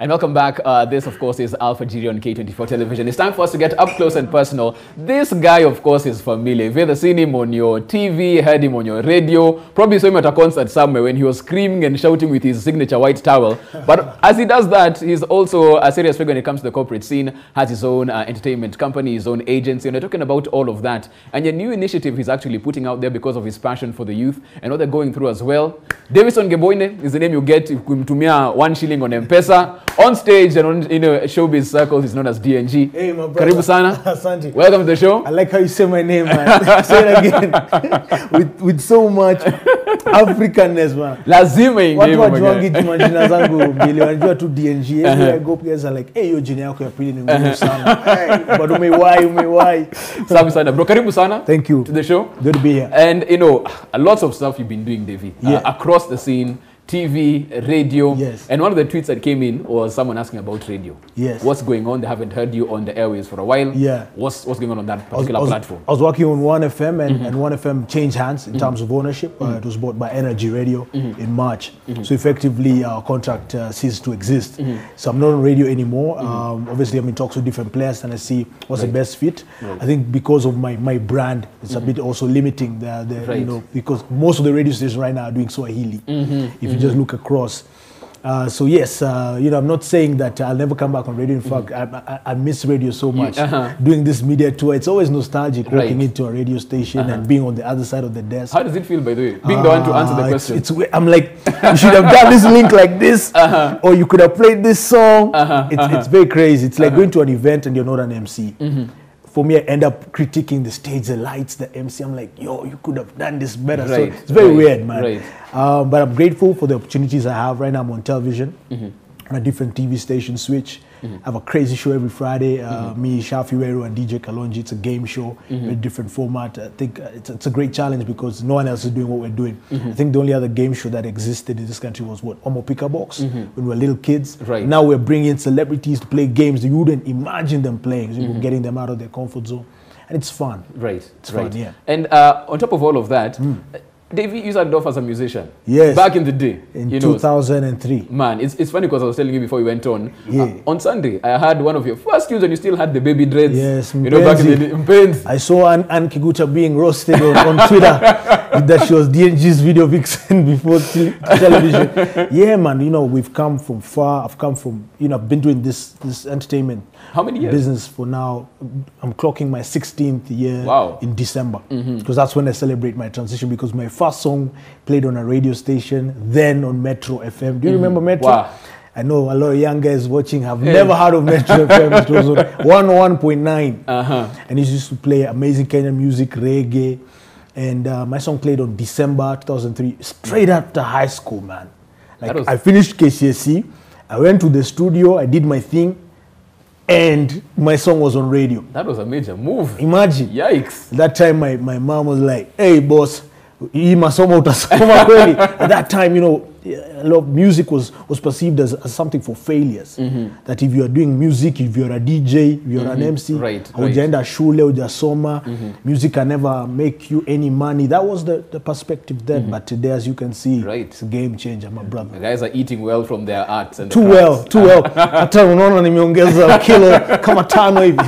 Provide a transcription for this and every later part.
And welcome back. This, of course, is Alpha Giri on K24 Television. It's time for us to get up close and personal. This guy, of course, is familiar. You've either seen him on your TV, heard him on your radio, probably saw him at a concert somewhere when he was screaming and shouting with his signature white towel. But as he does that, he's also a serious figure when it comes to the corporate scene, has his own entertainment company, his own agency, and we're talking about all of that. And a new initiative he's actually putting out there because of his passion for the youth and what they're going through as well. Davidson Ngibuini is the name you get if you tumia 1 shilling on M-Pesa. On stage and on, showbiz circles, he's known as DNG. Hey, my brother. Karibu sana. Asante. Welcome to the show. I like how you say my name, man. Say it again. with so much Africanness, man. Lazima ingie. Watu wajuangi majina zangu mbili. Wanajua tu DNG. Everywhere I go, guys are like, hey, yo jina yako ya pili ni ngumu sana. But umewai. Sabi sana. Bro, karibu sana. Thank you. To the show. Good to be here. And, lots of stuff you've been doing, Davey. Yeah. Across the scene. TV, radio, yes. And one of the tweets that came in was someone asking about radio. Yes. What's going on? They haven't heard you on the airways for a while. Yeah. What's going on that particular platform? I was working on 1FM and 1FM changed hands in terms of ownership. It was bought by Energy Radio in March. So effectively our contract ceased to exist. So I'm not on radio anymore. Obviously I'm in talks with different players and I see what's the best fit. I think because of my brand, it's a bit also limiting because most of the radio stations right now are doing Swahili. If you just look across. So yes, I'm not saying that I'll never come back on radio. In fact, I miss radio so much. Doing this media tour, it's always nostalgic walking into a radio station and being on the other side of the desk. How does it feel, by the way? Being the one to answer the question. I'm like, you should have done this link like this, or you could have played this song. It's very crazy. It's like going to an event and you're not an MC. For me, I end up critiquing the stage, the lights, the MC. I'm like, yo, you could have done this better. So it's very weird, man. But I'm grateful for the opportunities I have. Right now, I'm on television, on a different TV station switch. I have a crazy show every Friday. Me, Shafi Weru, and DJ Kalonji. It's a game show, a different format. I think it's a great challenge because no one else is doing what we're doing. I think the only other game show that existed in this country was what? Omo Pika Box, when we were little kids. Now we're bringing celebrities to play games you wouldn't imagine them playing. So you're getting them out of their comfort zone. And it's fun. It's fun, yeah. And on top of all of that, Davey, you started off as a musician. Yes. Back in the day. In 2003. Man, it's funny because I was telling you before we went on. On Sunday, I had one of your first tunes and you still had the baby dreads. Yes, back in the day. I saw Ann Kigucha being roasted on Twitter that she was DNG's video vixen before television. Yeah, man, we've come from far. I've come from, I've been doing this entertainment How many years? business for now. I'm clocking my 16th year in December because that's when I celebrate my transition because my first song played on a radio station, then on Metro FM. Do you remember Metro? Wow. I know a lot of young guys watching have never heard of Metro FM. It was on 101.9. And it used to play amazing Kenyan music, reggae. And my song played on December 2003, straight after high school, man. Like I finished KCSE, I went to the studio, I did my thing, and my song was on radio. That was a major move. Imagine. Yikes. That time my mom was like, hey boss, at that time, a lot of music was perceived as something for failures. That if you are doing music, if you're a DJ, if you're an MC, hujaenda shule, hujasoma, music can never make you any money. That was the perspective then. But today, as you can see, it's a game changer, my brother. The guys are eating well from their arts and too well. Hata unaona nimeongeza kilo kama 5 hivi.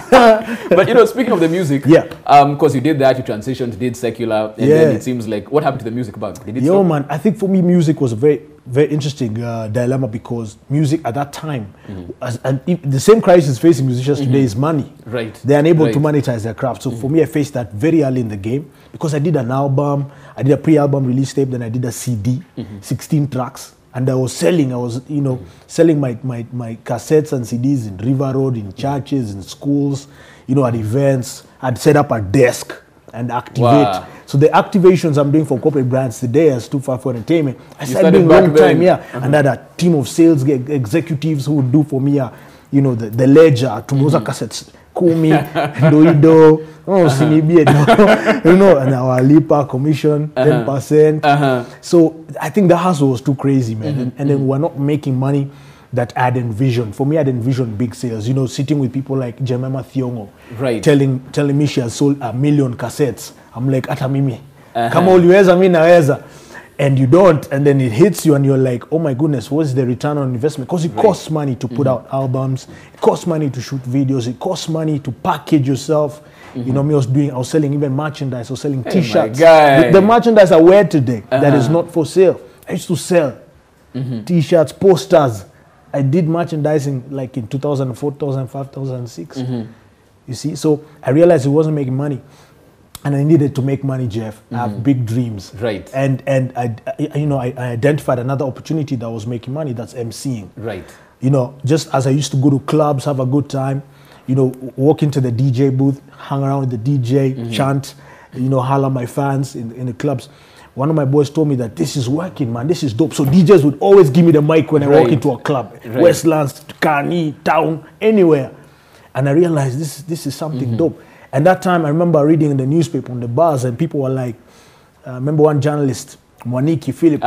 But speaking of the music, because you did that, you transitioned, did secular, and then it seems like, what happened to the music bug? Did it stop? Man, I think for me, music was a very, very interesting dilemma because music at that time, the same crisis facing musicians today is money. They're unable to monetize their craft. So for me, I faced that very early in the game because I did an album, I did a pre-album release tape, then I did a CD, 16 tracks. And I was selling selling my cassettes and CDs in River Road, in churches, in schools, at events. I'd set up a desk and activate. So the activations I'm doing for corporate brands today as Too Far for Entertainment, I started doing long time, and I had a team of sales executives who would do for me, the ledger, Punguza cassettes, Kumi, Doido, and our Lipa commission, 10%. So I think the hustle was too crazy, man. And then we're not making money that I'd envisioned. For me, I'd envisioned big sales, sitting with people like Jemima Thiongo, telling me she has sold 1 million cassettes. I'm like, ata mimi. Kama uliweza, mimi naweza. and you don't, and then it hits you and you're like, oh my goodness, what's the return on investment? Because it costs money to put out albums, it costs money to shoot videos, it costs money to package yourself. You know, I was selling even merchandise, I was selling t-shirts. The merchandise I wear today that is not for sale, I used to sell t-shirts, posters. I did merchandising like in 2004, 2005, 2006. You see, so I realized it wasn't making money. And I needed to make money, Jeff. I have big dreams. Right. And I identified another opportunity that was making money, that's emceeing. Right. You know, just as I used to go to clubs, have a good time, you know, walk into the DJ booth, hang around with the DJ, chant, you know, holler my fans in the clubs. One of my boys told me that this is working, man, this is dope. So DJs would always give me the mic when I walk into a club, Westlands, Kani, town, anywhere. And I realized this is something dope. And that time I remember reading in the newspaper on the bars, and people were like, remember one journalist, Mwaniki Philip,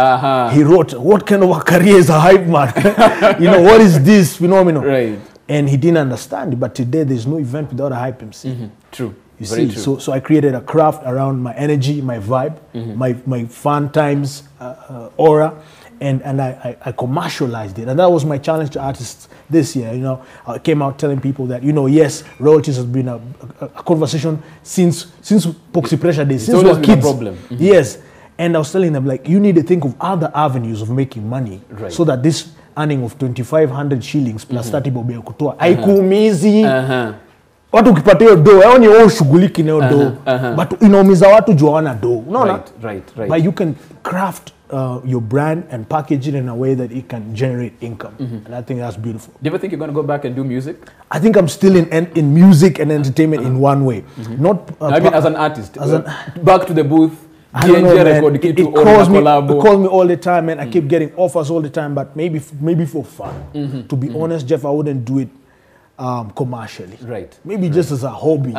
he wrote, what kind of a career is a hype man? You know, what is this phenomenon? Right. And he didn't understand it, but today there's no event without a hype MC. True. You see, so I created a craft around my energy, my vibe, my fun times aura, and I commercialized it. And that was my challenge to artists this year. You know, I came out telling people that, you know, yes, royalties has been a conversation since Poxy Pressure days, since we were kids. Problem. Yes, and I was telling them, like, you need to think of other avenues of making money, so that this earning of 2,500 shillings plus 30 bob ya kutoa haikuumizi. Watu ukipatia hiyo do, hao ni wao shughuliki na hiyo do, but inaumiza watu juu hawana do. Unaona? Right. But you can craft your brand and package it in a way that it can generate income. And I think that's beautiful. Do you ever think you're going to go back and do music? I think I'm still in music and entertainment in one way. Not I mean as an artist. Back to the booth. I don't know, man. It calls me all the time, man. I keep getting offers all the time, but maybe for fun. To be honest, Jeff, I wouldn't do it commercially. Right. Maybe just as a hobby.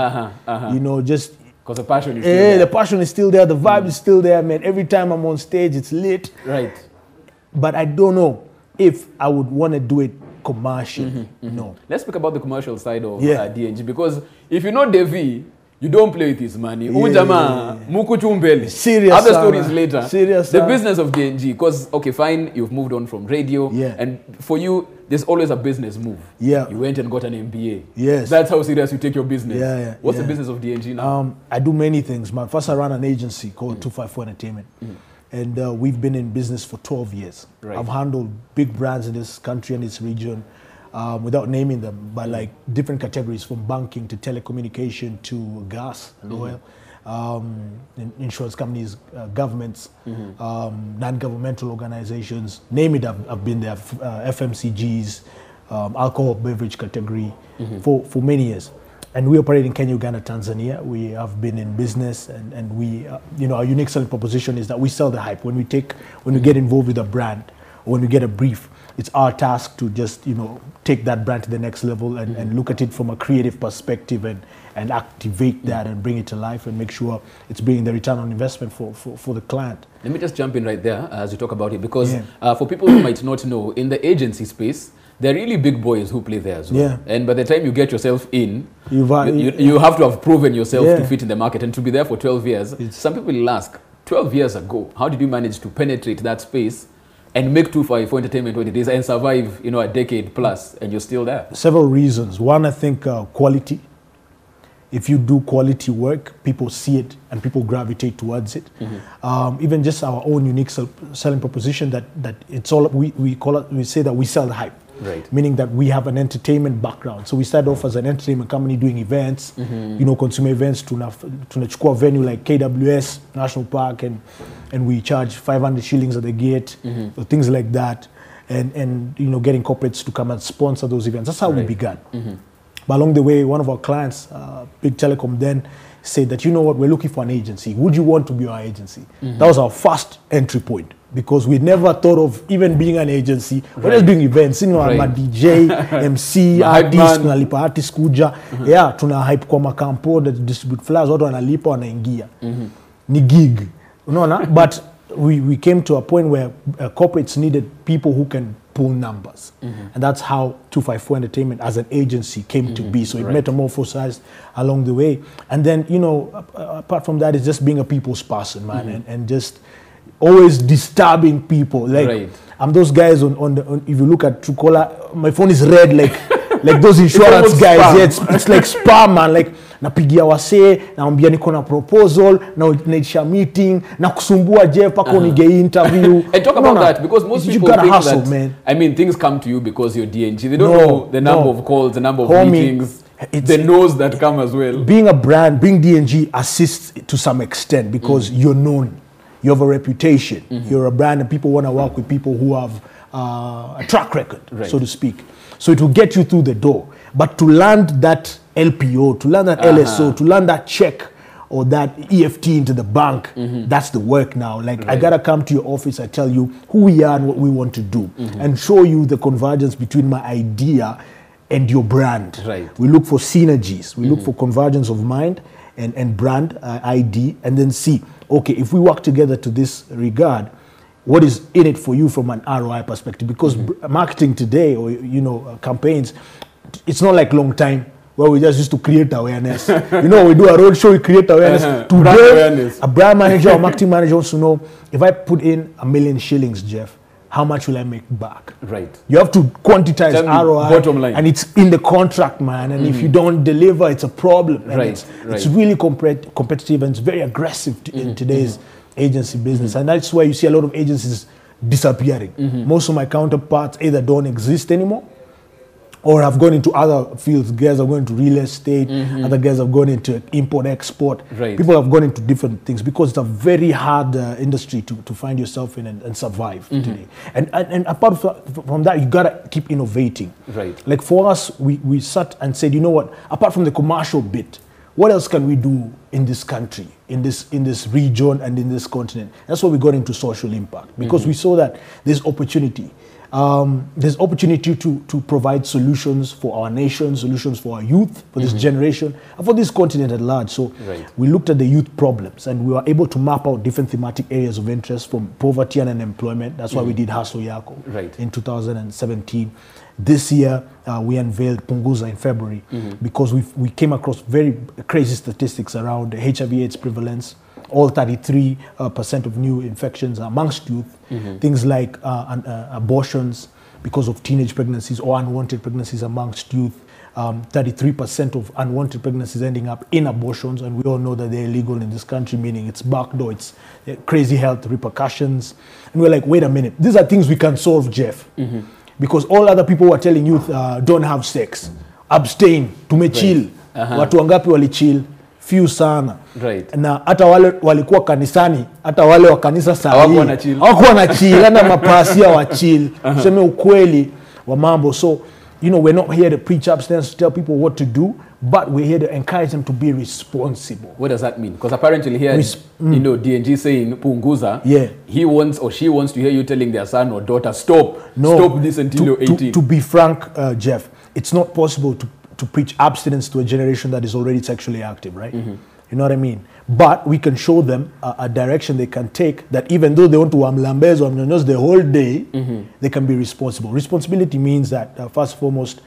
You know, just because the passion is still there. The passion is still there. The vibe is still there, man. Every time I'm on stage, it's lit. Right. But I don't know if I would want to do it commercially. No. Let's speak about the commercial side of DNG, because if you know Devi, you don't play with his money. Serious. Other stories later. Serious. The business of DNG, because okay, fine, you've moved on from radio, and for you, there's always a business move. Yeah. You went and got an MBA. Yes. That's how serious you take your business. Yeah. What's the business of DNG now? I do many things. First, I run an agency called 254 Entertainment, and we've been in business for 12 years. Right. I've handled big brands in this country and its region. Without naming them, but like different categories, from banking to telecommunication to gas and oil, insurance companies, governments, non-governmental organizations, name it, I've been there, FMCGs, alcohol beverage category for many years. And we operate in Kenya, Uganda, Tanzania. We have been in business, and we, you know, our unique selling proposition is that we sell the hype. When we get involved with a brand, or when we get a brief, it's our task to just, you know, take that brand to the next level and look at it from a creative perspective and activate that and bring it to life and make sure it's bringing the return on investment for the client. Let me just jump in right there as you talk about it, because for people who might not know, in the agency space, there are really big boys who play there as well. Yeah. And by the time you get yourself in, you have to have proven yourself to fit in the market, and to be there for 12 years. Some people will ask, 12 years ago, how did you manage to penetrate that space and make 254 Entertainment what it is and survive, you know, a decade plus, and you're still there? Several reasons. One, I think quality. If you do quality work, people see it and people gravitate towards it. Even just our own unique selling proposition that it's all, we say that we sell the hype. Right. Meaning that we have an entertainment background. So we started off as an entertainment company doing events, you know, consumer events. Tunachukua venue like KWS, National Park, and we charge 500 shillings at the gate, or things like that. And you know, getting corporates to come and sponsor those events. That's how we began. But along the way, one of our clients, big telecom then, said that, you know what, we're looking for an agency. Would you want to be our agency? That was our first entry point, because we never thought of even being an agency. We're just doing events, you know, I'm a DJ, MC, artist, tunalipa artist kuja. Yeah, tuna hype kwa makampo, that distribute flyers, watu wanalipa wanaingia. Ni gig. Unaona? But we came to a point where corporates needed people who can pull numbers. And that's how 254 Entertainment as an agency came to be. So it metamorphosized along the way. And then, you know, apart from that, it's just being a people's person, man, and just always disturbing people. Like Right. I'm those guys on if you look at Truecaller, my phone is red like those insurance guys. Yeah, it's like spam, man. Like napigia wase, naambia niko na proposal, na naitisha meeting, na kusumbua Jeff pako nige interview. And talk about that, because most people gotta think hustle, that, man. I mean, things come to you because you're DNG. They don't know the number of calls, the number of meetings, the no's that come as well. Being a brand, being DNG assists to some extent because you're known. You have a reputation. You're a brand and people want to work with people who have a track record, so to speak. So it will get you through the door. But to land that LPO, to land that LSO, to land that check or that EFT into the bank, that's the work now. Like, I got to come to your office, I tell you who we are and what we want to do, and show you the convergence between my idea and your brand. Right. We look for synergies. We look for convergence of mind and brand ID, and then see, okay, if we work together to this regard, what is in it for you from an ROI perspective? Because marketing today, or campaigns, it's not like long time where we just used to create awareness. We do a road show, we create awareness. Today, a brand manager or marketing manager wants to know, if I put in $1 million shillings, Jeff, how much will I make back? Right. You have to quantize ROI, bottom line. and it's in the contract, man. And if you don't deliver, it's a problem. And it's really competitive, and it's very aggressive in today's agency business. And that's why you see a lot of agencies disappearing. Most of my counterparts either don't exist anymore, or have gone into other fields. Guys have gone into real estate, other guys have gone into import-export. People have gone into different things because it's a very hard industry to find yourself in and survive today. And apart from that, you gotta keep innovating. Like for us, we sat and said, you know what, apart from the commercial bit, what else can we do in this country, in this region, and in this continent? That's why we got into social impact, because we saw that there's opportunity. There's opportunity to provide solutions for our nation, solutions for our youth, for this generation, and for this continent at large. So we looked at the youth problems, and we were able to map out different thematic areas of interest, from poverty and unemployment. That's why we did Hustle Yako in 2017. This year, we unveiled Punguza in February, because we came across very crazy statistics around HIV/AIDS prevalence. All 33% of new infections amongst youth. Things like abortions because of teenage pregnancies or unwanted pregnancies amongst youth. 33% of unwanted pregnancies ending up in abortions, and we all know that they're illegal in this country, meaning it's backdoor, it's crazy health repercussions. And we're like, wait a minute, these are things we can solve, Jeff. Because all other people were telling youth, don't have sex, abstain, tumechill. Watu wangapi walichill? Few sana. Na hata wale walikuwa kanisani, hata wale wa kanisa sahihi hawakuwa na chill, na mapasia wa chill. Tuseme ukweli wa mambo. So, we're not here to preach abstinence, to tell people what to do, but we're here to encourage them to be responsible. What does that mean? Because apparently here, DNG saying Punguza, he wants or she wants to hear you telling their son or daughter, stop this until you're 18. To be frank, Jeff, it's not possible to preach abstinence to a generation that is already sexually active, right? You know what I mean? But we can show them a direction they can take, that even though they want to amlambez or amnyonos the whole day, they can be responsible. Responsibility means that, first and foremost,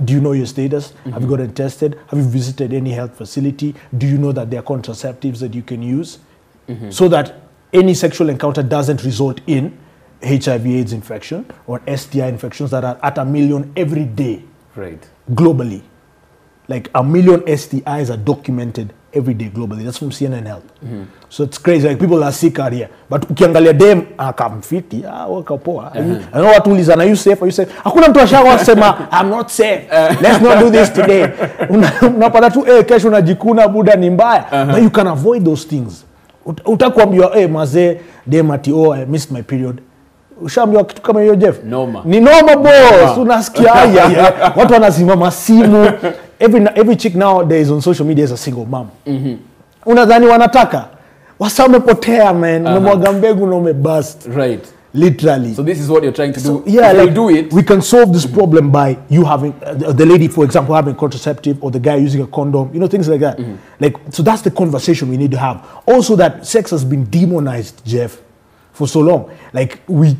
do you know your status? Have you gotten tested? Have you visited any health facility? Do you know that there are contraceptives that you can use? So that any sexual encounter doesn't result in HIV/AIDS infection or STI infections that are at 1 million every day. Globally. Like 1 million STIs are documented every day globally. That's from CNN Health. So it's crazy. Like, people are sick out here. But ukiangalia dem akamfiti, waka poa. I know what ulizana, are you safe? Are you safe? Hakuna mtu ashawasema I'm not safe. Let's not do this today. Unapata tu kesho unajikuna buda ni mbaya. But you can avoid those things. Utakwambia mazee dem ati I missed my period. Ushaambiwa kitu kama hiyo, Jeff? Ni noma boss. Unasikia haya. Watu wanasimama simu. Every chick nowadays on social media is a single mom. Unadhani wanataka? Wasa umepotea, man. Umemwaga mbegu na umebust. Literally. So this is what you're trying to do. Yeah, like, do it. We can solve this problem by you having the lady, for example, having a contraceptive, or the guy using a condom, things like that. Like, so that's the conversation we need to have. Also, that sex has been demonized, Jeff, for so long. Like, we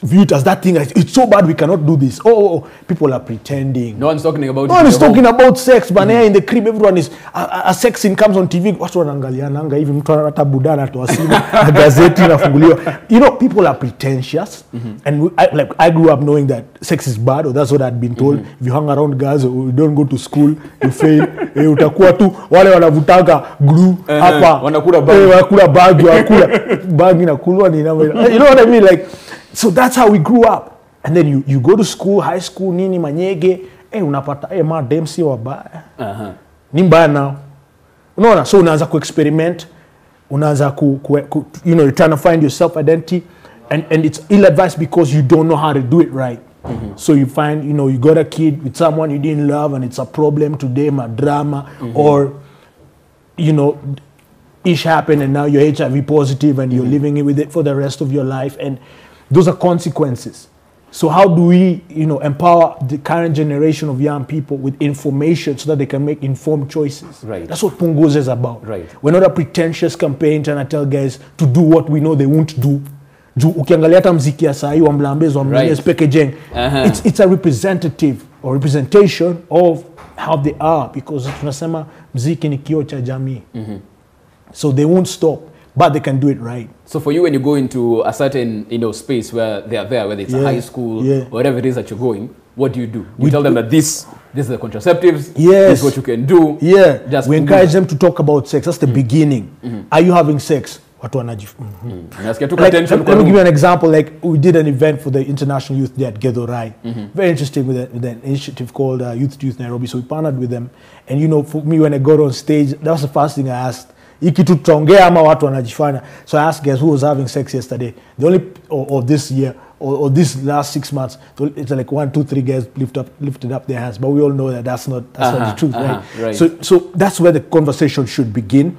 view it as that thing. It's so bad we cannot do this. Oh, people are pretending. No one's talking about. No one is talking about sex. But in the crib, everyone is a sex scene comes on TV. What's one angaliananga? Even mtu budana to asima gazeti na funguliwa. You know, people are pretentious, and I grew up knowing that sex is bad, or that's what I'd been told. If you hang around girls, or you don't go to school, you fail. Utakuwa tu wale wanavutanga glue hapa. Wanakula bag, wanakula bag inakulwa ni namba. You know what I mean? Like. So that's how we grew up. And then you go to school, high school, nini manyege, unapata ma demsi wabaya. Ni mbaya now. Unaona, so unaanza ku-experiment, unaanza you know, you're trying to find your self-identity, and it's ill-advised because you don't know how to do it right. So you find, you know, you got a kid with someone you didn't love and it's a problem to them, a drama, or, you know, ish happened and now you're HIV positive and you're living with it for the rest of your life, and those are consequences. So how do we, you know, empower the current generation of young people with information so that they can make informed choices? Right. That's what Punguza is about. Right. We're not a pretentious campaign trying to tell guys to do what we know they won't do. Ukiangalia hata mziki ya sahi wa mlambezi wa mlambezi packaging. It's a representative or representation of how they are, because tunasema mziki ni kioo cha jamii. So they won't stop, but they can do it right. So for you, when you go into a certain, you know, space where they are there, whether it's a high school, whatever it is that you're going, what do? You tell them that this is the contraceptives, this is what you can do. We encourage them to talk about sex. That's the beginning. Are you having sex? Let me give you an example. Like, we did an event for the International Youth Day at Gedorai. Very interesting, with an initiative called Youth to Youth Nairobi. So we partnered with them. And, you know, for me, when I got on stage, that was the first thing I asked. So I asked guys who was having sex yesterday. The only or this year or this last 6 months, it's like 1, 2, 3 guys lifted up their hands. But we all know that that's not the truth, right? So that's where the conversation should begin.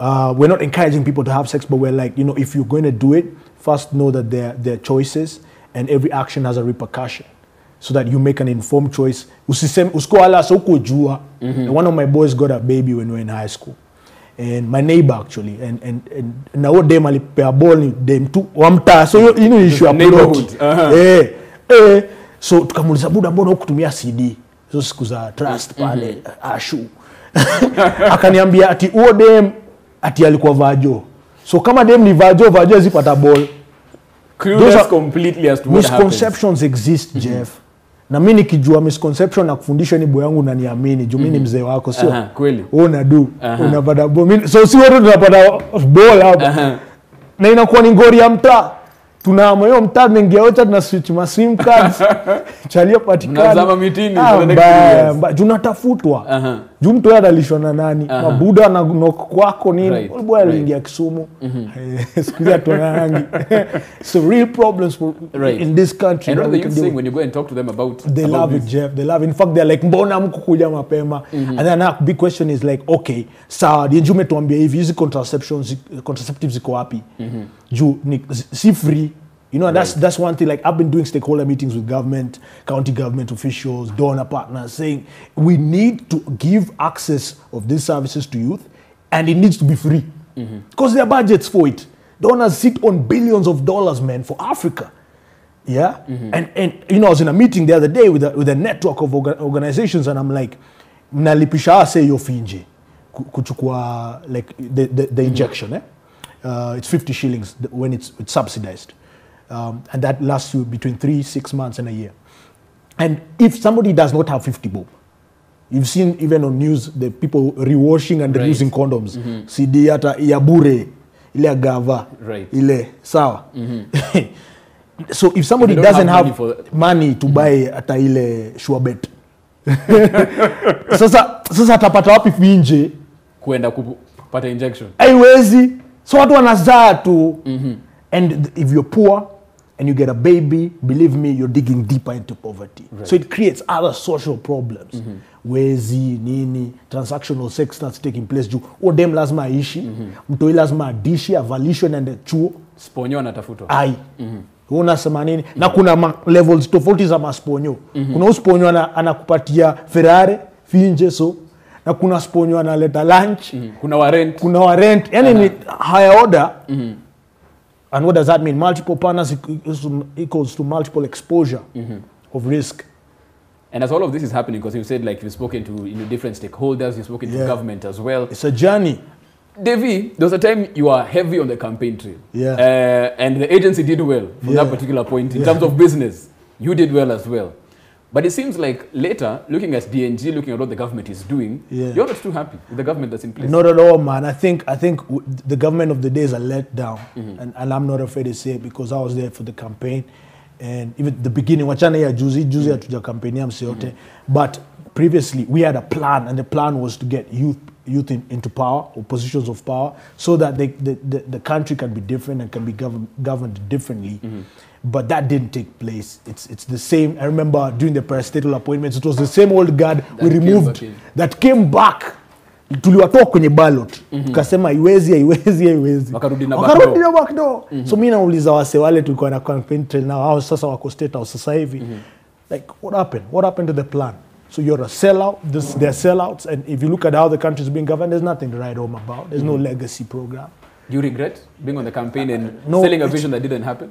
We're not encouraging people to have sex, but we're like, you know, if you're going to do it, first know that they're choices, and every action has a repercussion, so that you make an informed choice. And one of my boys got a baby when we were in high school. And my neighbor actually, and now them alipea ball them too wamta, so you know issue a neighborhood. So tukamuliza buda, mbona hukutumia CD hizo siku za trust pale ashu. Akaniambia ati huo dem ati alikuwa vajo, so kama dem ni vajo zipata ball. Clueless completely as to what misconceptions exist, Jeff. Na mimi nikijua misconception na kufundisha ni boy yangu unaniamini, juu mimi ni mzee wako, sio? Kweli. Unapata ball. So si wote tunapata ball hapa. Na inakuwa ni ngori ya mtaa. Tunaama hiyo mtaa ningia wote tuna switch ma sim cards. Chalia patikana. Tunazama mitini for the next 2 years. Tunatafutwa. Juu mtu analishwa na nani? Mabuda na kwako nini? All boy aliingia Kisumu. Sikia tunaangi. So real problems in this country. And what are you saying when you go and talk to them about they love it, Jeff. They love it. In fact, they're like, mbona mkukuja mapema? And then a big question is like, okay, sawa, DNG umetuambia hivi, hizi contraceptives ziko wapi? Juu si free. You know, that's one thing. Like, I've been doing stakeholder meetings with government, county government officials, donor partners, saying we need to give access of these services to youth, and it needs to be free, because there are budgets for it. Donors sit on billions of dollars, man, for Africa. Yeah, and you know, I was in a meeting the other day with a network of organizations, and I'm like, mnalipisha say yo finje kuchukua like the injection, it's 50 shillings when it's subsidized. And that lasts you between 3-6 months and a year. And if somebody does not have 50 bob, you've seen even on news the people rewashing and using condoms. CD ata yabure ile agava ile sawa. So if somebody doesn't have money to buy ata ile sure bet, sasa atapata wapi finje kwenda kupata injection? Haiwezi. So watu wanazaa tu. And if you're poor and you get a baby, believe me, you're digging deeper into poverty. So it creates other social problems. Wezi, nini, transactional sex starts taking place. Dem lazima aishi, mtoi lazima adishi, avalishwe na chuo. Sponyo anatafutwa. Ai. Unasema nini? Na kuna levels tofauti za masponyo. Kuna usponyo anakupatia Ferrari, finje so. Na kuna sponyo analeta lunch. Kuna warrant. Yani ni higher order. And what does that mean? Multiple partners equals to multiple exposure of risk. And as all of this is happening, because you said like you've spoken to different stakeholders, you've spoken to government as well. It's a journey. Davy, there was a time you were heavy on the campaign trail. Yeah. And the agency did well from that particular point in terms of business. You did well as well. But it seems like later, looking at DNG, looking at what the government is doing, you're not too happy with the government that's in place. Not at all, man. I think the government of the day is a letdown. And I'm not afraid to say it because I was there for the campaign. And even the beginning, wachana ya juzi hatuja campaignia msiote. But previously, we had a plan, and the plan was to get youth into power or positions of power so that the country can be different and can be governed differently. But that didn't take place. It's the same. I remember during the parastatal appointments, it was the same old guard we removed that came back. Tuliwatoa kwenye ballot. Tukasema iwezi. Wakarudi na back door. So mimi nauliza wase wale tulikuwa na campaign trail now, hao sasa wako state house sasa hivi. Like what happened? What happened to the plan? So you're a sellout. They're sellouts, and if you look at how the country is being governed, there's nothing to write home about. There's no legacy program. Do you regret being on the campaign and selling a vision that didn't happen?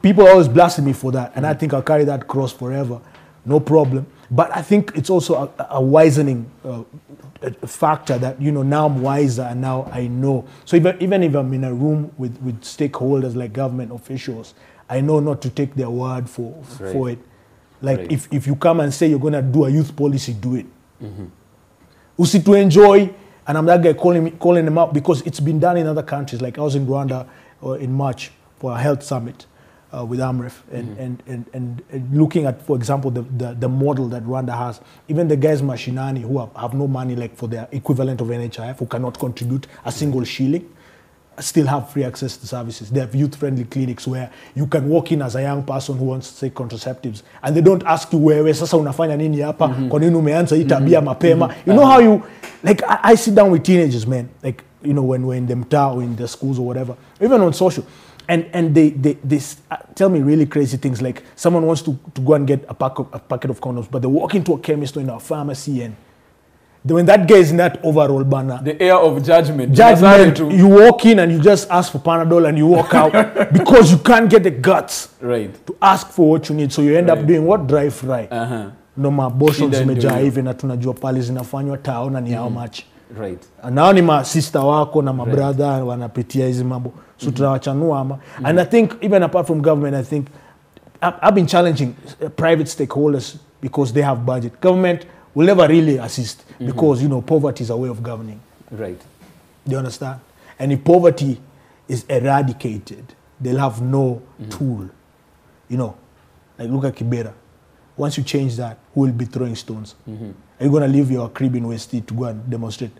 People always blasted me for that, and I think I'll carry that cross forever. No problem. But I think it's also a wisening factor that, now I'm wiser and now I know. So even if I'm in a room with stakeholders like government officials, I know not to take their word for it. Like if you come and say you're going to do a youth policy, do it. Usi to enjoy, and I'm that guy calling them out because it's been done in other countries. Like I was in Rwanda in March for a health summit with AMREF and looking at, for example, the model that Rwanda has. Even the guys mashinani who have no money like for their equivalent of NHIF, who cannot contribute a single shilling, still have free access to services. They have youth-friendly clinics where you can walk in as a young person who wants to take contraceptives, and they don't ask you wewe sasa unafanya nini hapa, kwa nini umeanza hii tabia mapema. You know how you, like I sit down with teenagers, man, like when we're in the mtaa or in the schools or whatever, even on social, and they tell me really crazy things, like someone wants to go and get a packet of condoms, but they walk into a chemist or in a pharmacy, and when that guy is in that overall banner, the air of judgment, you walk in and you just ask for Panadol and you walk out because you can't get the guts to ask for what you need. So you end up doing what? Dry fry. No maboshon zimejaa hivi na tunajua pale zinafanywa taona ni how much. Nao ni ma sister wako na ma brother wanapitia hizi mambo. So tunawachanua ama. And I think even apart from government, I think I've been challenging private stakeholders because they have budget. Government will never really assist because, poverty is a way of governing. Do you understand? And if poverty is eradicated, they'll have no tool. Like look at Kibera. Once you change that, who will be throwing stones? Are you going to leave your crib in West to go and demonstrate?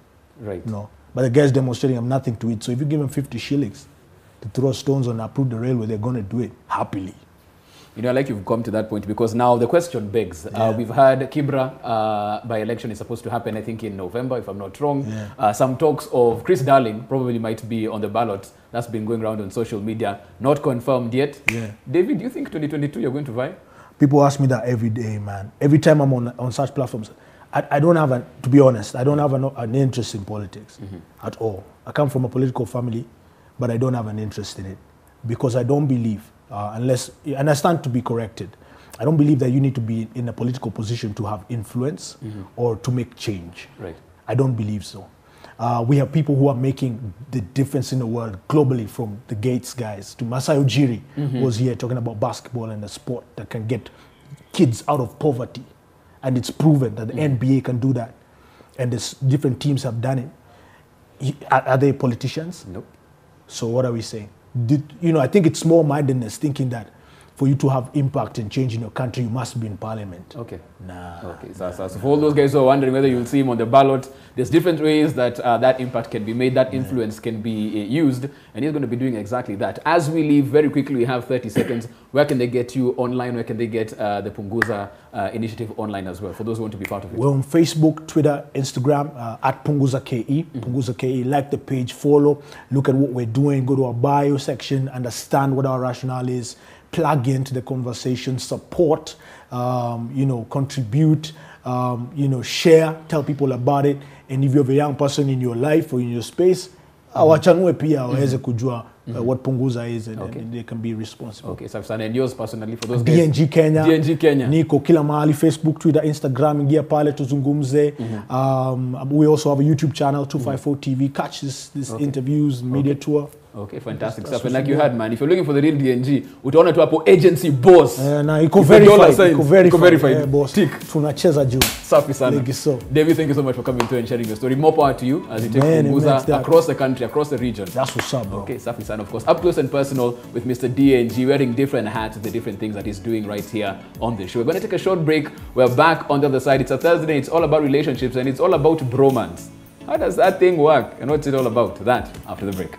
No. But the guys demonstrating have nothing to eat. So if you give them 50 shillings to throw stones on approve the railway, they're going to do it happily. I like you've come to that point because now the question begs. We've heard Kibra by-election is supposed to happen, I think, in November, if I'm not wrong. Some talks of Chris Darling probably might be on the ballot. That's been going around on social media. Not confirmed yet. David, do you think 2022 you're going to vie? People ask me that every day, man. Every time I'm on such platforms. I don't have, to be honest, I don't have an interest in politics at all. I come from a political family, but I don't have an interest in it because I don't believe, and I stand to be corrected, I don't believe that you need to be in a political position to have influence or to make change. I don't believe so. We have people who are making the difference in the world globally, from the Gates guys to Masai Ujiri, who was here talking about basketball and a sport that can get kids out of poverty. And it's proven that the NBA can do that. And there's different teams have done it. Are they politicians? Nope. So what are we saying? I think it's small-mindedness thinking that for you to have impact and change in your country, you must be in parliament. So for all those guys who are wondering whether you'll see him on the ballot, there's different ways that that impact can be made, that influence can be used, and he's going to be doing exactly that. As we leave, very quickly, we have 30 seconds. Where can they get you online? Where can they get the Punguza Initiative online as well, for those who want to be part of it? We're on Facebook, Twitter, Instagram, at Punguza KE. Punguza KE, like the page, follow, look at what we're doing, go to our bio section, understand what our rationale is, plug into the conversation, support, contribute, share, tell people about it. And if you have a young person in your life or in your space, wachanue pia waweze kujua what Punguza is, and they can be responsible. Okay, so and yours personally for those DNG Kenya. DNG Kenya. Niko kila mahali, Facebook, Twitter, Instagram, ingia pale tuzungumze. We also have a YouTube channel, 254 TV. Catch this interviews, media tour. Okay, fantastic stuff. And like you had, man, if you're looking for the real DNG, utaona tu hapo agency boss. Na iko verified, boss. Tunacheza juu. Safi sana. Thank you so. David, thank you so much for coming through and sharing your story. More power to you as you take Punguza across the country, across the region. That's what's up, bro. Okay, safi sana, of course. Up close and personal with Mr. DNG, wearing different hats, the different things that he's doing right here on the show. We're going to take a short break. We're back on the other side. It's a Thursday. It's all about relationships and it's all about bromance. How does that thing work? And what's it all about? That after the break.